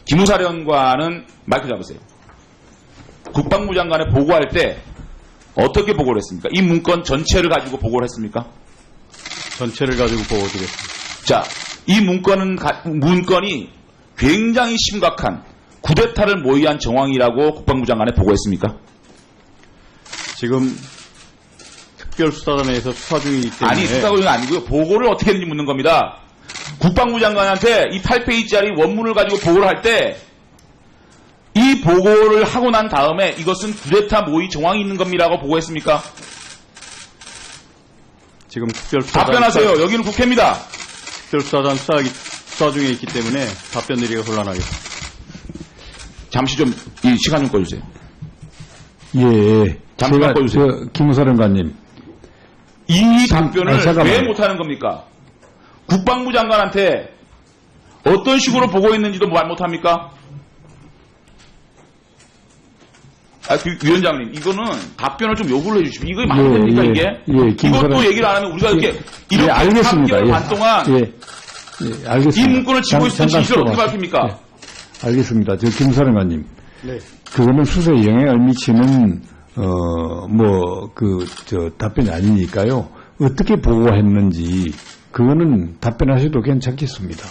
기무사령관은 마이크 잡으세요. 국방부 장관에 보고할 때 어떻게 보고를 했습니까? 이 문건 전체를 가지고 보고를 했습니까? 전체를 가지고 보고드리겠습니다. 자, 이 문건이 굉장히 심각한 쿠데타를 모의한 정황이라고 국방부 장관에 보고했습니까? 지금 특별수사단에서 수사 중이기 때문에 아니, 수사가 아니고요. 보고를 어떻게 했는지 묻는 겁니다. 국방부 장관한테 이 8페이지짜리 원문을 가지고 보고를 할 때 이 보고를 하고 난 다음에 이것은 쿠데타 모의 정황이 있는 겁니다라고 보고했습니까? 지금 특별수사단 답변하세요. 여기는 국회입니다. 특별수사단 수사 중에 있기 때문에 답변드리기가 곤란하겠습니다. 잠시 좀 이 시간 좀 꺼주세요. 예. 잠깐 꺼주세요. 김사령관님. 이 답변을 잠깐만요. 왜 못하는 겁니까? 국방부 장관한테 어떤 식으로 보고했는지도 말 못합니까? 위원장님, 이거는 답변을 좀 요구를 해주십시오. 이거 말이 됩니까, 이게? 이것도 얘기를 안 하면 우리가 이렇게 알겠습니다. 3개월 반 동안 알겠습니다. 이 문건을 쥐고 있을 진실을 어떻게 밝힙니까? 알겠습니다. 김사령관님. 네. 그거는 수사에 영향을 미치는 답변이 아니니까요. 어떻게 보고했는지 그거는 답변하셔도 괜찮겠습니다.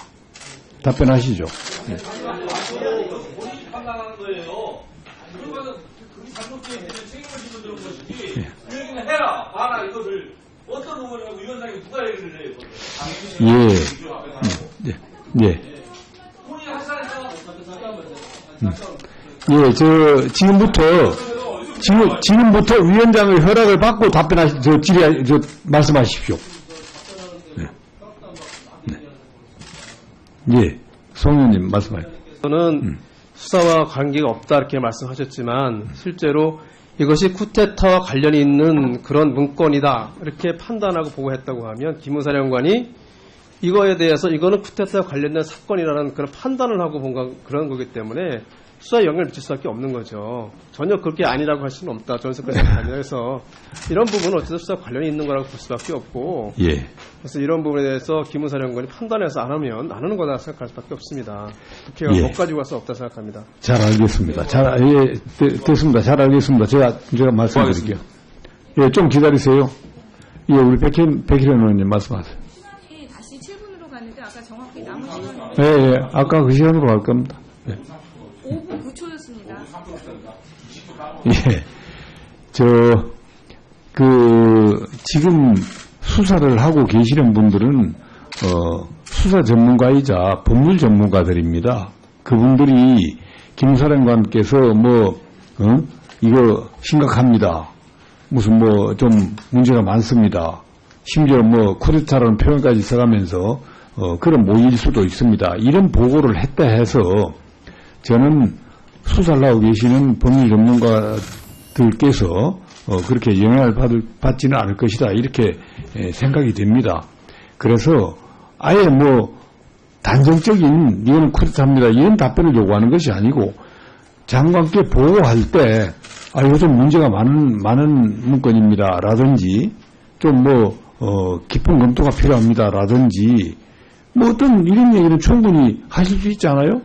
답변하시죠. 네. 해라, 봐라, 이것을 어떤 의원하고 위원장이 누가 얘기를 해요? 예. 지금부터 위원장의 허락을 받고 말씀하십시오. 예. 송 의원님 말씀하세요. 저는 수사와 관계가 없다 이렇게 말씀하셨지만 실제로 이것이 쿠데타와 관련이 있는 그런 문건이다 이렇게 판단하고 보고했다고 하면 기무사령관이 이거에 대해서 이거는 쿠데타와 관련된 사건이라는 그런 판단을 하고 본 그런 거기 때문에 수사에 영향을 미칠 수밖에 없는 거죠. 전혀 그렇게 아니라고 할 수는 없다. 저는 그렇게 생각합니다. 그래서 이런 부분은 어쨌든 수사 관련이 있는 거라고 볼 수밖에 없고 예. 그래서 이런 부분에 대해서 기무사령관이 판단해서 안 하는 거다 생각할 수밖에 없습니다. 국회가 못 가지고 가서 없다 생각합니다. 잘 알겠습니다. 됐습니다. 잘 알겠습니다. 제가 말씀드릴게요. 예, 좀 기다리세요. 예, 우리 백현 의원님 말씀하세요. 시간이 다시 7분으로 갔는데 아까 정확히 남은 시간이 예, 아까 그 시간으로 갈 겁니다. 예. 5분 9초였습니다. 예. 지금 수사를 하고 계시는 분들은, 수사 전문가이자 법률 전문가들입니다. 그분들이 김사령관께서 이거 심각합니다. 무슨 좀 문제가 많습니다. 심지어 쿠데타라는 표현까지 써가면서, 그런 모일 수도 있습니다. 이런 보고를 했다 해서, 저는 수사를 하고 계시는 법률 전문가들께서 그렇게 영향을 받지는 않을 것이다 이렇게 생각이 됩니다. 그래서 아예 단정적인 이거는 쿠데타입니다 이런 답변을 요구하는 것이 아니고 장관께 보고할 때 요즘 문제가 많은 문건입니다 라든지 좀 깊은 검토가 필요합니다 라든지 어떤 이런 얘기는 충분히 하실 수 있지 않아요?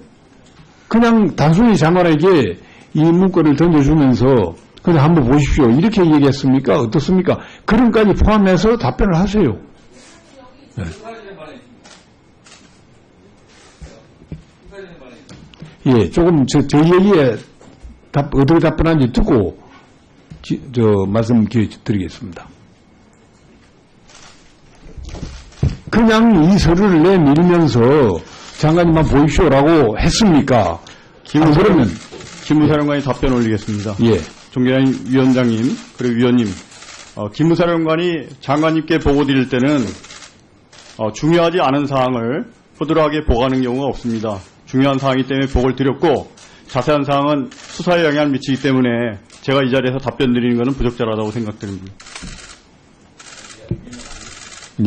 그냥 단순히 장관에게 이 문건을 던져주면서 그냥 한번 보십시오. 이렇게 얘기했습니까? 어떻습니까? 그런까지 포함해서 답변을 하세요. 네. 예, 조금 저 얘기에 어떻게 답변하는지 듣고 말씀 드리겠습니다. 그냥 이 서류를 내밀면서 장관님만 보십시오라고 했습니까? 그러면 기무사령관이 답변 올리겠습니다. 예. 존경하는 위원장님 그리고 위원님, 기무사령관이 장관님께 보고 드릴 때는 중요하지 않은 사항을 허술하게 보고하는 경우가 없습니다. 중요한 사항이기 때문에 보고를 드렸고 자세한 사항은 수사에 영향을 미치기 때문에 제가 이 자리에서 답변 드리는 것은 부적절하다고 생각드립니다.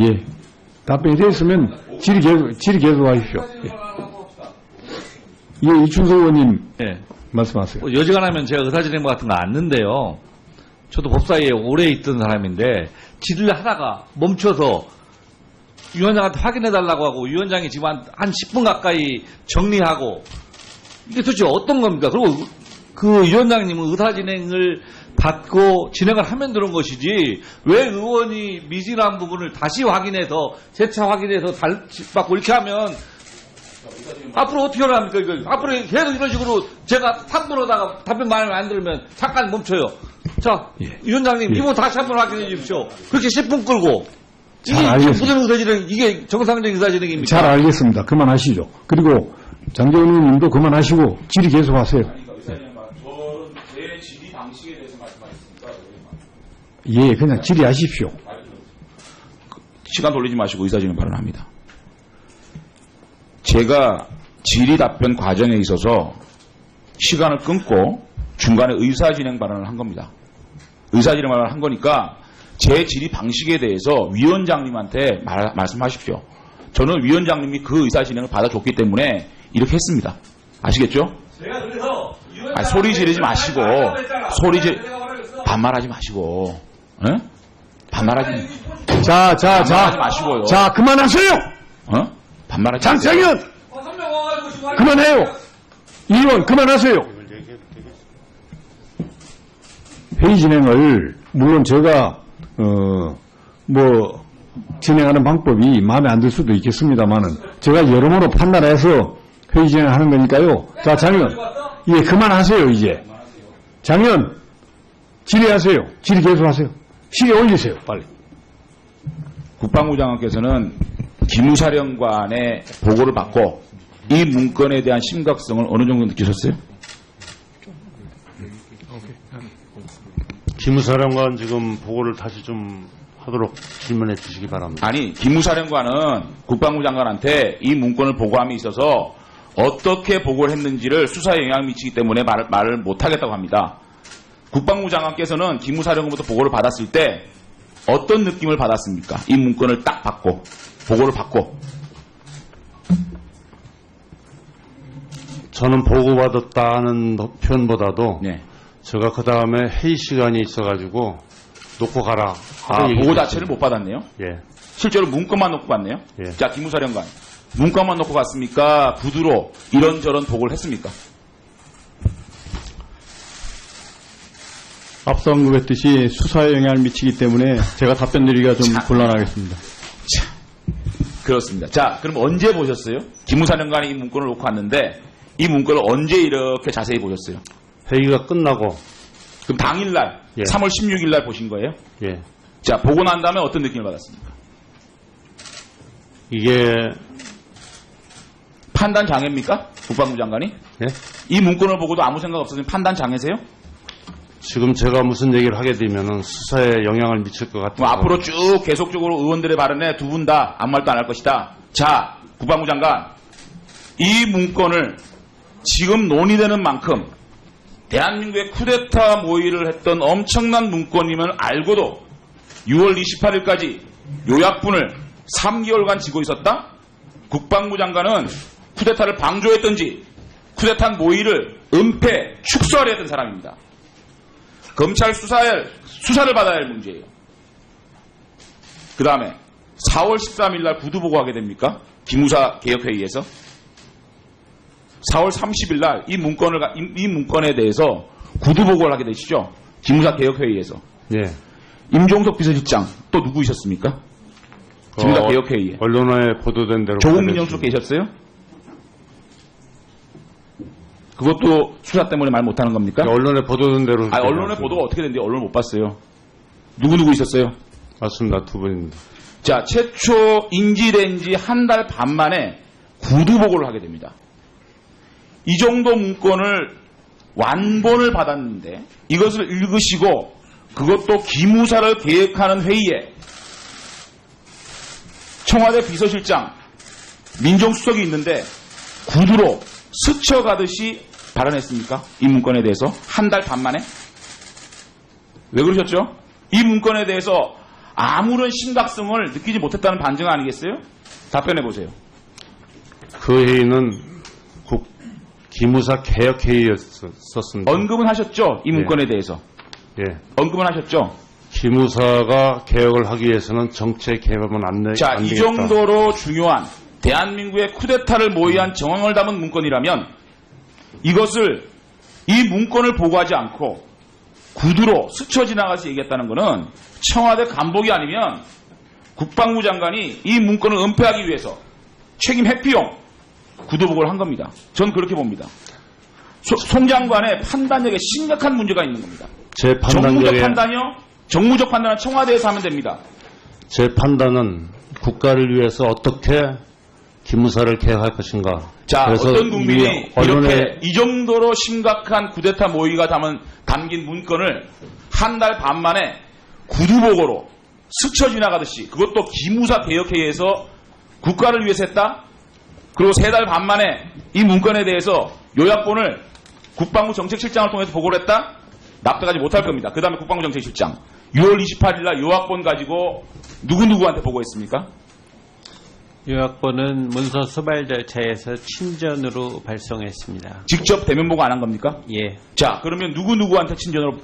예. 답변이 됐으면 질의 계속하십시오. 예, 이춘석 의원님. 예. 말씀하세요. 여지간하면 제가 의사진행 같은 거 안는데요. 저도 법사위에 오래 있던 사람인데 질의를 하다가 멈춰서 위원장한테 확인해달라고 하고 위원장이 지금 한 10분 가까이 정리하고 이게 도대체 어떤 겁니까? 그리고 그 위원장님은 의사진행을 받고 진행을 하면 되는 것이지 왜 의원이 미진한 부분을 다시 확인해서 재차 확인해서 받고 이렇게 하면 앞으로 어떻게 하랍니까? 이거 앞으로 계속 이런 식으로 제가 3분하다가 답변 말을 안 들으면 잠깐 멈춰요. 자, 위원장님 이거 다시 한번 확인해 주십시오. 그렇게 10분 끌고 이게 잘 알겠습니다. 무슨 의사진행 이게 정상적인 의사진행입니까? 잘 알겠습니다. 그만하시죠. 그리고 장재원 의원님도 그만하시고 질의 계속하세요. 저는 제 질의 방식에 대해서 말씀하셨습니까? 예, 그냥 질의하십시오. 시간 돌리지 마시고 의사진행 발언합니다. 제가 질의 답변 과정에 있어서 시간을 끊고 중간에 의사진행 발언을 한 겁니다. 의사진행 발언을 한 거니까 제 질의 방식에 대해서 위원장님한테 말씀하십시오. 저는 위원장님이 그 의사진행을 받아줬기 때문에 이렇게 했습니다. 아시겠죠? 제가 그래서 소리 지르지 마시고 반말하지 마시고 반말하지 반말하지 마시고요. 자, 그만하세요! 반말하지 장창현! 그만해요! 의원, 그만하세요! 회의 진행을, 물론 제가, 진행하는 방법이 마음에 안 들 수도 있겠습니다만은, 제가 여러모로 판단해서 회의 진행하는 거니까요. 자, 장현. 예, 그만하세요, 이제. 장현, 질의하세요. 질의 계속하세요. 시계 올리세요, 빨리. 국방부 장관께서는 기무사령관의 보고를 받고 이 문건에 대한 심각성을 어느 정도 느끼셨어요? 기무사령관 지금 보고를 다시 좀 하도록 질문해 주시기 바랍니다. 아니, 기무사령관은 국방부 장관한테 이 문건을 보고함에 있어서 어떻게 보고를 했는지를 수사에 영향을 미치기 때문에 말을 못하겠다고 합니다. 국방부 장관께서는 기무사령관부터 보고를 받았을 때 어떤 느낌을 받았습니까? 이 문건을 딱 받고 보고를 받고. 저는 보고받았다는 표현보다도 네. 제가 그 다음에 회의 시간이 있어가지고 놓고 가라. 보고 자체를 못 받았네요. 예. 실제로 문건만 놓고 갔네요. 예. 자, 기무사령관. 문건만 놓고 갔습니까? 구두로 이런저런 보고를 했습니까? 앞서 언급했듯이 수사에 영향을 미치기 때문에 제가 답변 드리기가 좀 곤란하겠습니다. 자, 그렇습니다. 자, 그럼 언제 보셨어요? 기무사령관이 이 문건을 놓고 왔는데 이 문건을 언제 이렇게 자세히 보셨어요? 회의가 끝나고. 그럼 당일날, 예. 3월 16일날 보신 거예요? 예. 자, 보고 난 다음에 어떤 느낌을 받았습니까? 이게 판단 장애입니까? 국방부 장관이? 예? 이 문건을 보고도 아무 생각 없었으면 판단 장애세요? 지금 제가 무슨 얘기를 하게 되면은 수사에 영향을 미칠 것 같아요. 그럼 앞으로 쭉 계속적으로 의원들의 발언에 두 분 다 아무 말도 안 할 것이다. 자, 국방부 장관, 이 문건을 지금 논의되는 만큼 대한민국의 쿠데타 모의를 했던 엄청난 문건임을 알고도 6월 28일까지 요약분을 3개월간 지고 있었다? 국방부 장관은 쿠데타를 방조했던지 쿠데타 모의를 은폐, 축소하려 했던 사람입니다. 검찰 수사를 받아야 할 문제예요. 그 다음에 4월 13일 날 구두보고 하게 됩니까? 기무사 개혁회의에서. 4월 30일 날 이 문건에 대해서 구두보고를 하게 되시죠? 기무사 개혁회의에서. 예. 임종석 비서실장 또 누구이셨습니까? 기무사 개혁회의에. 언론에 보도된 대로. 조국 민정수석 계셨어요? 그것도 수사 때문에 말 못하는 겁니까? 언론에 보도된 대로. 언론의 보도가 어떻게 됐는데 언론을 못 봤어요. 누구 있었어요? 맞습니다. 두 분입니다. 자, 최초 인지된 지 한 달 반 만에 구두보고를 하게 됩니다. 이 정도 문건을 완본을 받았는데 이것을 읽으시고 그것도 기무사를 계획하는 회의에 청와대 비서실장 민정수석이 있는데 구두로 스쳐가듯이 발언했습니까? 이 문건에 대해서 한 달 반 만에? 왜 그러셨죠? 이 문건에 대해서 아무런 심각성을 느끼지 못했다는 반증 아니겠어요? 답변해 보세요. 그 회의는 기무사 개혁회의였었습니다. 언급은 하셨죠? 이 문건에 대해서. 예. 언급은 하셨죠? 기무사가 개혁을 하기 위해서는 정책 개혁은 안 되겠다. 자, 이 정도로 중요한 대한민국의 쿠데타를 모의한 정황을 담은 문건이라면 이것을 이 문건을 보고하지 않고 구두로 스쳐 지나가서 얘기했다는 것은 청와대 간복이 아니면 국방부 장관이 이 문건을 은폐하기 위해서 책임 회피용 구두 보고를 한 겁니다. 전 그렇게 봅니다. 송 장관의 판단력에 심각한 문제가 있는 겁니다. 제 정무적 판단력에 판단이요? 정무적 판단은 청와대에서 하면 됩니다. 제 판단은 국가를 위해서 어떻게 기무사를 개혁할 것인가. 자, 그래서 어떤 국민이 언론에 이렇게 이 정도로 심각한 쿠데타 모의가 담긴 문건을 한 달 반 만에 구두보고로 스쳐 지나가듯이, 그것도 기무사 개혁회의에서 국가를 위해서 했다? 그리고 3달 반 만에 이 문건에 대해서 요약본을 국방부 정책실장을 통해서 보고를 했다? 납득하지 못할 겁니다. 그 다음에 국방부 정책실장 6월 28일 날 요약본 가지고 누구한테 보고했습니까? 요약본은 문서 수발 절차에서 친전으로 발송했습니다. 직접 대면 보고 안 한 겁니까? 예. 자, 그러면 누구한테 친전으로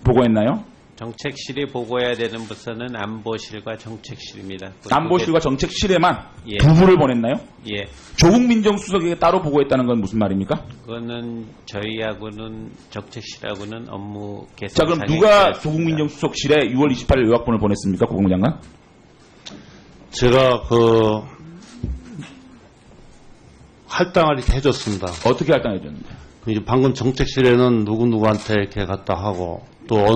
보고했나요? 정책실이 보고해야 되는 부서는 안보실과 정책실입니다. 안보실과 정책실에만 예. 두 부를 보냈나요? 예. 조국 민정수석에게 따로 보고했다는 건 무슨 말입니까? 그거는 저희하고는 정책실하고는 업무 개선. 자, 그럼 누가 조국 민정수석실에 6월 28일 요약본을 보냈습니까? 국방부 장관? 제가 할당을 이렇게 해줬습니다. 어떻게 할당해줬는데? 이제 방금 정책실에는 누구한테 이렇게 갖다 하고 또 어느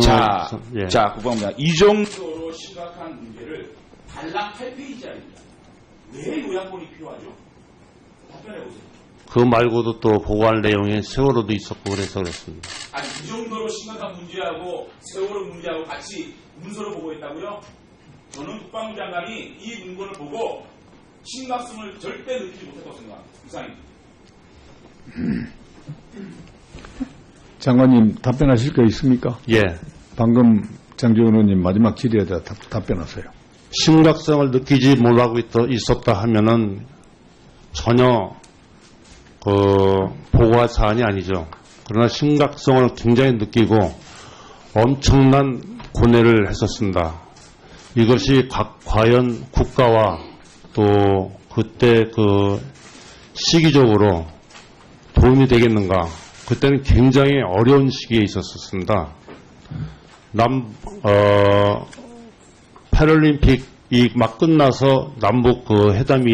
예. 자, 국방부 장관, 이 정도로 심각한 문제를 달랑 8페이지짜리입니다. 왜 요약본이 필요하죠? 답변해보세요. 그 말고도 또 보고할 내용이 세월호도 있었고 그래서 그랬습니다. 아니, 이 정도로 심각한 문제하고 세월호 문제하고 같이 문서를 보고했다고요? 저는 국방부 장관이 이 문건을 보고 심각성을 절대 느끼지 못했다고 생각합니다. 이상입니다. 장관님 답변하실 거 있습니까? 예. 방금 장재원 의원님 마지막 질의에 대해 답변하세요. 심각성을 느끼지 못하고 있었다 하면은 전혀 보고할 사안이 아니죠. 그러나 심각성을 굉장히 느끼고 엄청난 고뇌를 했었습니다. 이것이 과연 국가와 또 그때 시기적으로 도움이 되겠는가. 그때는 굉장히 어려운 시기에 있었습니다. 패럴림픽이 막 끝나서 남북 회담이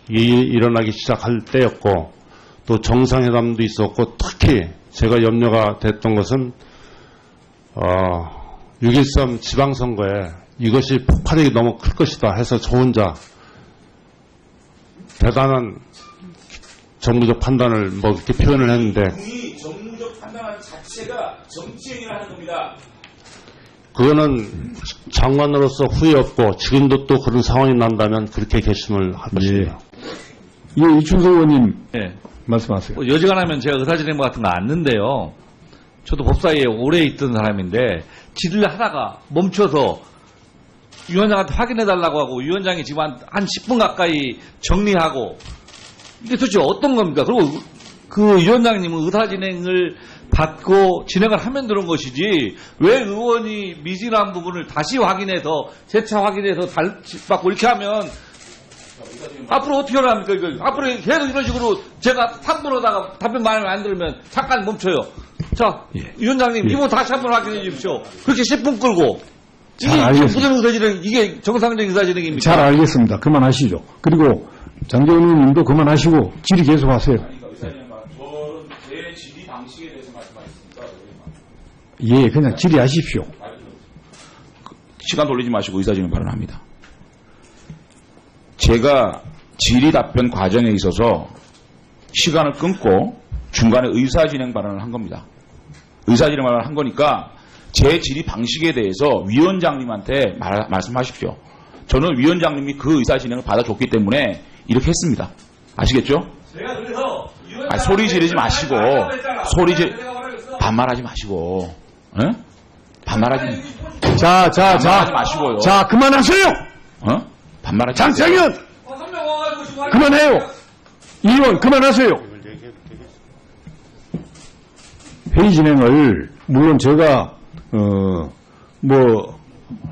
일어나기 시작할 때였고 또 정상회담도 있었고 특히 제가 염려가 됐던 것은 6.13 지방선거에 이것이 폭발력이 너무 클 것이다 해서 저 혼자 대단한 정무적 판단을 이렇게 표현을 했는데 이 정무적 판단하는 자체가 정치행위라는 겁니다. 그거는 장관으로서 후회 없고 지금도 또 그런 상황이 난다면 그렇게 결심을 할 것입니다. 예, 이춘석 의원님 예. 말씀하세요. 여지간하면 제가 의사진행 같은 거 안는데요. 저도 법사위에 오래 있던 사람인데 질의를 하다가 멈춰서 위원장한테 확인해달라고 하고 위원장이 지금 한 10분 가까이 정리하고 이게 도대체 어떤 겁니까? 그리고 그 위원장님은 의사진행을 받고 진행을 하면 되는 것이지 왜 의원이 미진한 부분을 다시 확인해서 재차 확인해서 받고 이렇게 하면 앞으로 어떻게 하랍니까? 이거 앞으로 계속 이런 식으로 제가 3분 하다가 답변 말을 안 들으면 잠깐 멈춰요. 자, 위원장님 이번 다시 한번 확인해 주십시오. 그렇게 10분 끌고 이게 무슨 의사진행, 이게 정상적인 의사진행입니까? 잘 알겠습니다. 그만하시죠. 그리고 장재원 의원님도 그만하시고 질의 계속하세요. 그러니까 의사진행 저는 제 질의 방식에 대해서 말씀하셨습니까? 예, 그냥 질의하십시오. 시간 돌리지 마시고 의사진행 발언합니다. 제가 질의 답변 과정에 있어서 시간을 끊고 중간에 의사진행 발언을 한 겁니다. 의사진행 발언을 한 거니까 제 질의 방식에 대해서 위원장님한테 말씀하십시오. 저는 위원장님이 그 의사진행을 받아줬기 때문에 이렇게 했습니다. 아시겠죠? 제가 그래서 소리 지르지 마시고 반말하지 마시고 반말하지 마시고요. 자, 그만하세요. 반말하지 장창현 그만해요. 이 의원 그만하세요. 회의 진행을 물론 제가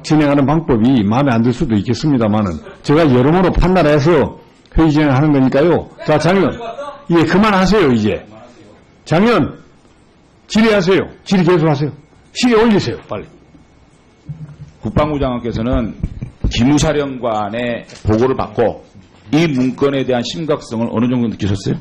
진행하는 방법이 마음에 안 들 수도 있겠습니다만은 제가 여러모로 판단해서 회의 진행하는 거니까요. 자, 장의원, 예, 그만하세요 이제. 장현, 질의하세요. 질의 계속하세요. 시계 올리세요, 빨리. 국방부 장관께서는 기무사령관의 보고를 받고 이 문건에 대한 심각성을 어느 정도 느끼셨어요?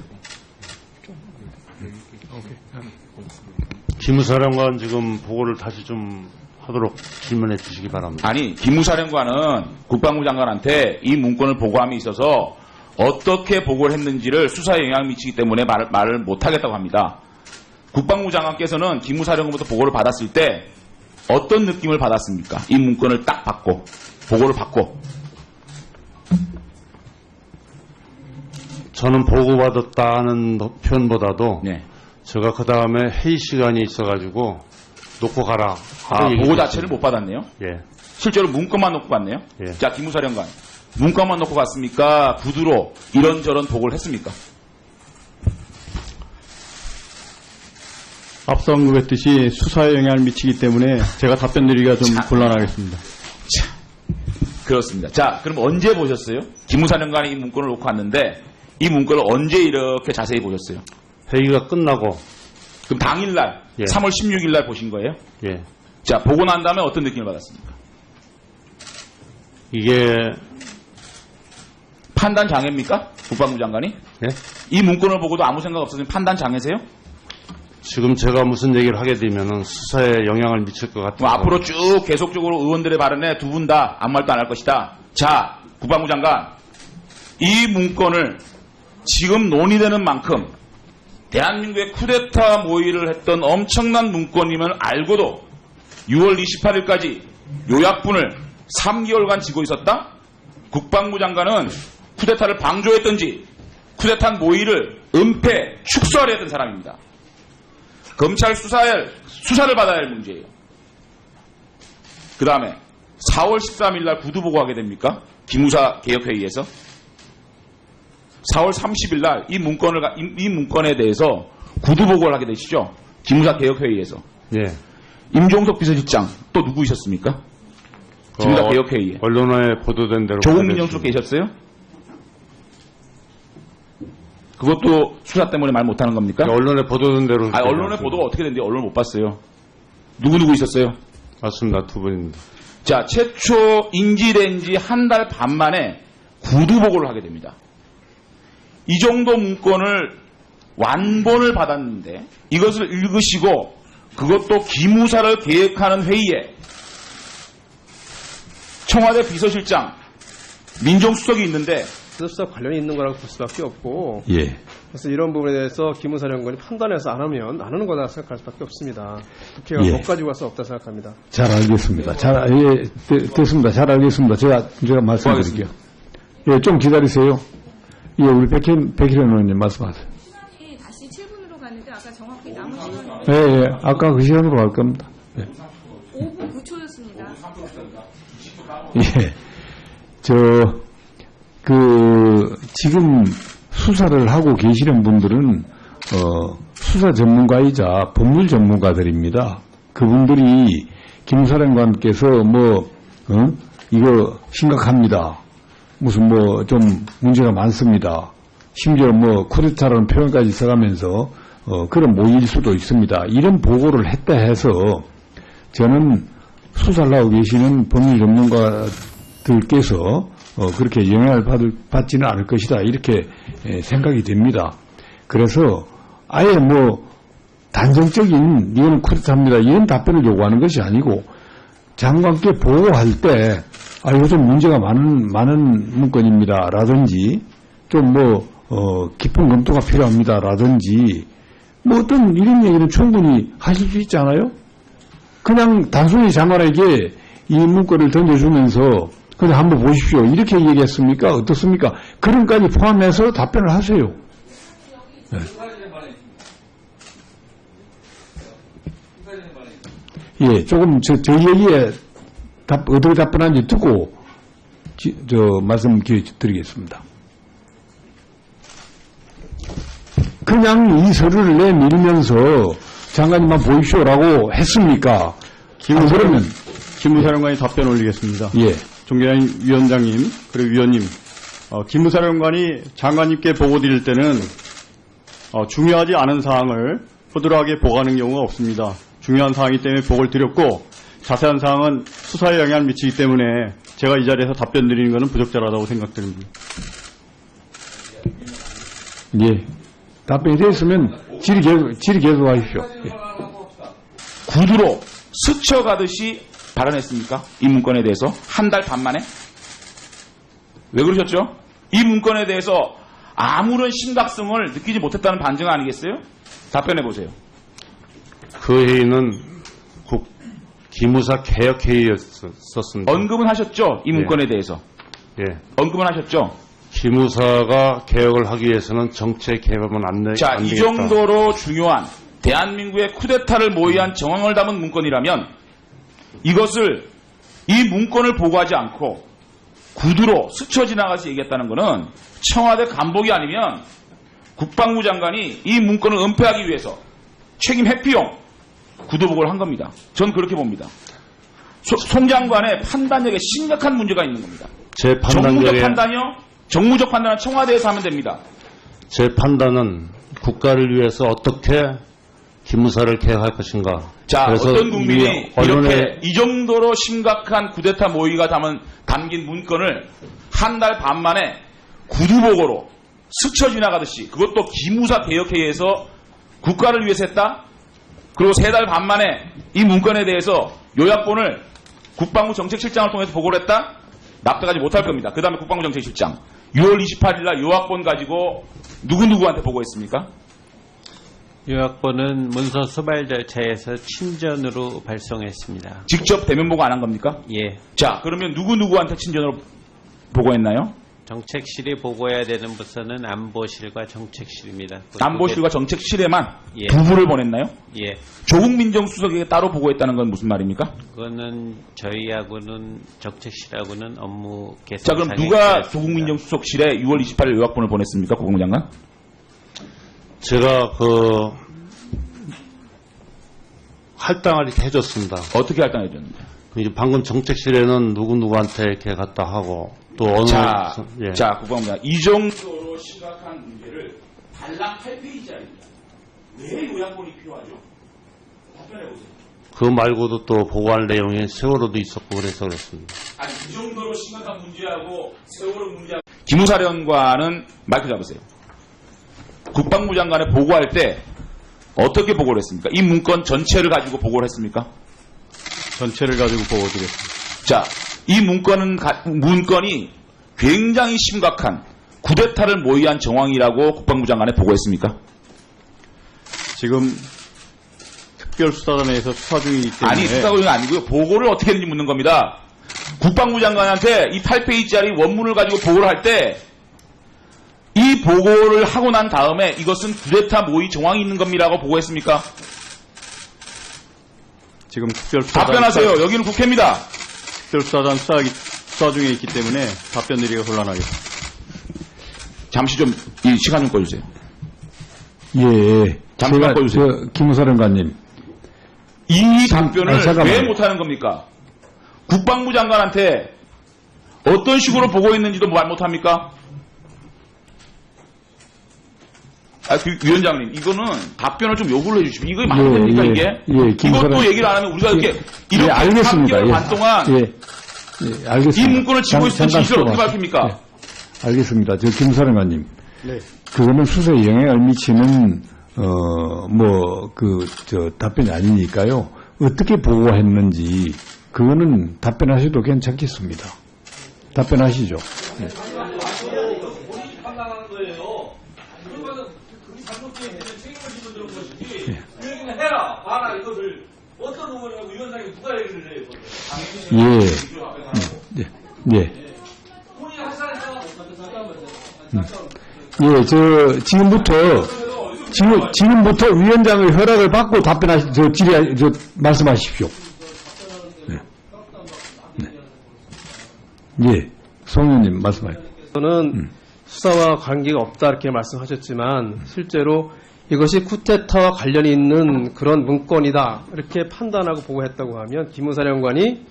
기무사령관 지금 보고를 다시 좀 하도록 질문해 주시기 바랍니다. 아니, 기무사령관은 국방부 장관한테 이 문건을 보고함에 있어서 어떻게 보고를 했는지를 수사에 영향을 미치기 때문에 말을 못하겠다고 합니다. 국방부 장관께서는 기무사령관부터 보고를 받았을 때 어떤 느낌을 받았습니까? 이 문건을 딱 받고, 보고를 받고. 저는 보고받았다는 표현보다도 네. 제가 그 다음에 회의 시간이 있어가지고 놓고 가라. 아, 보고 자체를 못 받았네요? 예. 실제로 문건만 놓고 갔네요? 예. 자, 기무사령관. 문건만 놓고 갔습니까? 구두로 이런저런 보고를 했습니까? 앞서 언급했듯이 수사에 영향을 미치기 때문에 제가 답변 드리기가 좀 곤란하겠습니다. 자, 그렇습니다. 자, 그럼 언제 보셨어요? 기무사령관이 이 문건을 놓고 왔는데 이 문건을 언제 이렇게 자세히 보셨어요? 회의가 끝나고, 그럼 당일날, 예. 3월 16일날 보신 거예요? 예. 자, 보고 난 다음에 어떤 느낌을 받았습니까? 이게, 판단 장애입니까? 국방부 장관이? 예? 이 문건을 보고도 아무 생각 없었으면 판단 장애세요? 지금 제가 무슨 얘기를 하게 되면은 수사에 영향을 미칠 것 같아요. 그럼 앞으로 쭉 계속적으로 의원들의 발언에 두 분 다 아무 말도 안 할 것이다. 자, 국방부 장관, 이 문건을 지금 논의되는 만큼 대한민국의 쿠데타 모의를 했던 엄청난 문건임을 알고도 6월 28일까지 요약분을 3개월간 지고 있었다? 국방부 장관은 쿠데타를 방조했던지 쿠데타 모의를 은폐, 축소하려 했던 사람입니다. 검찰 수사를 받아야 할 문제예요. 그 다음에 4월 13일 날 구두보고 하게 됩니까? 기무사 개혁회의에서 4월 30일 날 이 문건에 대해서 구두보고를 하게 되시죠? 기무사 개혁회의에서. 예. 임종석 비서실장 또 누구 있었습니까? 기무사 개혁회의에. 언론에 보도된 대로. 조국 민정수석 계셨어요? 그것도 수사 때문에 말 못하는 겁니까? 언론에 보도된 대로. 아, 언론의 보도가 어떻게 됐는데 언론 못 봤어요. 누구 있었어요? 맞습니다. 두 분입니다. 자, 최초 인지된 지 한 달 반 만에 구두보고를 하게 됩니다. 이 정도 문건을 완본을 받았는데 이것을 읽으시고 그것도 기무사를 계획하는 회의에 청와대 비서실장, 민정수석이 있는데 수사 관련이 있는 거라고 볼 수밖에 없고 예. 그래서 이런 부분에 대해서 기무사령관이 판단해서 안 하는 거다 생각할 수밖에 없습니다. 국회가 예. 못 가지고 갈 수 없다 생각합니다. 잘 알겠습니다. 됐습니다. 잘 알겠습니다. 제가 말씀드릴게요. 예, 좀 기다리세요. 예, 우리 백희련 의원님 말씀하세요. 시간이 다시 7분으로 갔는데 아까 정확히 남은 시간이 예, 아까 그 시간으로 갈 겁니다. 예. 5분 9초였습니다. 예. 지금 수사를 하고 계시는 분들은, 수사 전문가이자 법률 전문가들입니다. 그분들이 김사령관께서 이거 심각합니다. 무슨 좀 문제가 많습니다. 심지어 쿠데타라는 표현까지 써가면서, 그런 모일 수도 있습니다. 이런 보고를 했다 해서 저는 수사를 하고 계시는 법률 전문가들께서 그렇게 영향을 받지는 않을 것이다. 이렇게 생각이 됩니다. 그래서 아예 단정적인 이거는 쿠데타입니다. 이런 답변을 요구하는 것이 아니고 장관께 보고할 때 이거 좀 문제가 많은 문건입니다. 라든지 좀 깊은 검토가 필요합니다. 라든지 어떤 이런 얘기는 충분히 하실 수 있지 않아요? 그냥 단순히 장관에게 이 문건을 던져주면서 그냥 한번 보십시오. 이렇게 얘기했습니까? 어떻습니까? 그런 까지 포함해서 답변을 하세요. 네. 예, 조금 저 얘기에 어떻게 답변하는지 듣고 말씀 기회 드리겠습니다. 그냥 이 서류를 내밀면서 장관님만 보십시오라고 했습니까? 그러면 기무사령관이 답변 올리겠습니다. 예. 존경하는 위원장님, 그리고 위원님, 기무사령관이 장관님께 보고 드릴 때는 중요하지 않은 사항을 허술하게 보고하는 경우가 없습니다. 중요한 사항이기 때문에 보고를 드렸고 자세한 사항은 수사에 영향을 미치기 때문에 제가 이 자리에서 답변 드리는 것은 부적절하다고 생각됩니다. 예. 답변이 됐으면 질의 계속하십시오. 예. 구두로 스쳐가듯이 발언했습니까? 이 문건에 대해서 한 달 반 만에? 왜 그러셨죠? 이 문건에 대해서 아무런 심각성을 느끼지 못했다는 반증 아니겠어요? 답변해 보세요. 그 회의는 기무사 개혁 회의였었습니다. 언급은 하셨죠? 이 문건에 대해서. 예. 언급은 하셨죠? 기무사가 개혁을 하기 위해서는 정책 개혁은 안 되겠다. 자, 이 정도로 중요한 대한민국의 쿠데타를 모의한 정황을 담은 문건이라면 이것을 이 문건을 보고하지 않고 구두로 스쳐 지나가서 얘기했다는 것은 청와대 간복이 아니면 국방부 장관이 이 문건을 은폐하기 위해서 책임 회피용 구두 보고를 한 겁니다. 전 그렇게 봅니다. 송 장관의 판단력에 심각한 문제가 있는 겁니다. 제 정무적 판단이요? 정무적 판단은 청와대에서 하면 됩니다. 제 판단은 국가를 위해서 어떻게 기무사를 개혁할 것인가. 자, 그래서 어떤 국민이 언론에 이렇게 이 정도로 심각한 쿠데타 모의가 담긴 문건을 한 달 반 만에 구두보고로 스쳐 지나가듯이 그것도 기무사 개혁회의에서 국가를 위해서 했다? 그리고 3달 반 만에 이 문건에 대해서 요약본을 국방부 정책실장을 통해서 보고를 했다? 납득하지 못할 겁니다. 그 다음에 국방부 정책실장 6월 28일 날 요약본 가지고 누구한테 보고했습니까? 요약본은 문서 수발 절차에서 친전으로 발송했습니다. 직접 대면 보고 안 한 겁니까? 예. 자, 그러면 누구한테 친전으로 보고했나요? 정책실이 보고해야 되는 부서는 안보실과 정책실입니다. 안보실과 정책실에만 예. 두 부를 보냈나요? 예. 조국 민정수석에게 따로 보고했다는 건 무슨 말입니까? 그거는 저희하고는 정책실하고는 업무 개선. 자, 그럼 누가 조국 민정수석실에 6월 28일 요약본을 보냈습니까? 국방부 장관? 제가 할당을 이렇게 해줬습니다. 어떻게 할당해줬는데? 이제 방금 정책실에는 누구한테 이렇게 갖다 하고 또 어느 예. 자, 국방부 장관, 이 정도로 심각한 문제를 달랑 8페이지짜리입니다. 왜 요약본이 필요하죠? 답변해보세요. 그 말고도 또 보고할 내용이 세월호도 있었고 그래서 그렇습니다. 아니, 이 정도로 심각한 문제하고 세월호 문제하고 기무사령관은 마이크 잡으세요. 국방부 장관에 보고할 때 어떻게 보고를 했습니까? 이 문건 전체를 가지고 보고를 했습니까? 전체를 가지고 보고 드렸습니다. 자, 이 문건이 굉장히 심각한 쿠데타를 모의한 정황이라고 국방부 장관에 보고했습니까? 지금 특별수사단에서 수사 중이기 때문에 아니, 수사가 아니고요. 보고를 어떻게 했는지 묻는 겁니다. 국방부 장관한테 이 8페이지짜리 원문을 가지고 보고를 할 때 이 보고를 하고 난 다음에 이것은 쿠데타 모의 정황이 있는 겁니다라고 보고했습니까? 지금 특별수사단 답변하세요. 여기는 국회입니다. 특별수사단 수사 중에 있기 때문에 답변 드리기가 곤란하겠습니다. 잠시 좀 이 시간 좀 꺼주세요. 예. 잠깐만 꺼주세요. 김사령관님. 이 답변을 잠깐만요. 왜 못하는 겁니까? 국방부 장관한테 어떤 식으로 보고했는지도 말 못합니까? 위원장님, 이거는 답변을 좀 요구를 해주시면 이거 말이 됩니까, 이게? 이것도 얘기를 안 하면 우리가 이렇게 알겠습니다. 3개월 반 동안 알겠습니다. 이 문건을 쥐고 있을 진실을 어떻게 밝힙니까? 알겠습니다. 김사령관님. 네. 그거는 수사에 영향을 미치는 답변이 아니니까요. 어떻게 보고했는지 그거는 답변하셔도 괜찮겠습니다. 답변하시죠. 네. 본인이 판단하는 거예요. 그러면은 그 잘못된 책임을 지고 들은 것이지. 그 얘기는 해라, 봐라 이것을 어떤 의원이라고 위원장이 누가 얘기를 해요? 예. 본인이 하시라니까. 지금부터 위원장의 허락을 받고 말씀하십시오. 예. 송 의원님 말씀하십시오. 저는 수사와 관계가 없다 이렇게 말씀하셨지만 실제로 이것이 쿠데타와 관련이 있는 그런 문건이다 이렇게 판단하고 보고했다고 하면 기무사령관이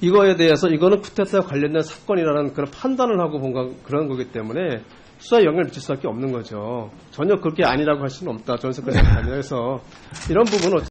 이거에 대해서 이거는 쿠데타와 관련된 사건이라는 그런 판단을 하고 본 그런 거기 때문에 수사에 영향을 미칠 수밖에 없는 거죠. 전혀 그렇게 아니라고 할 수는 없다. 저는 그렇게 생각합니다. 그래서 이런 부분은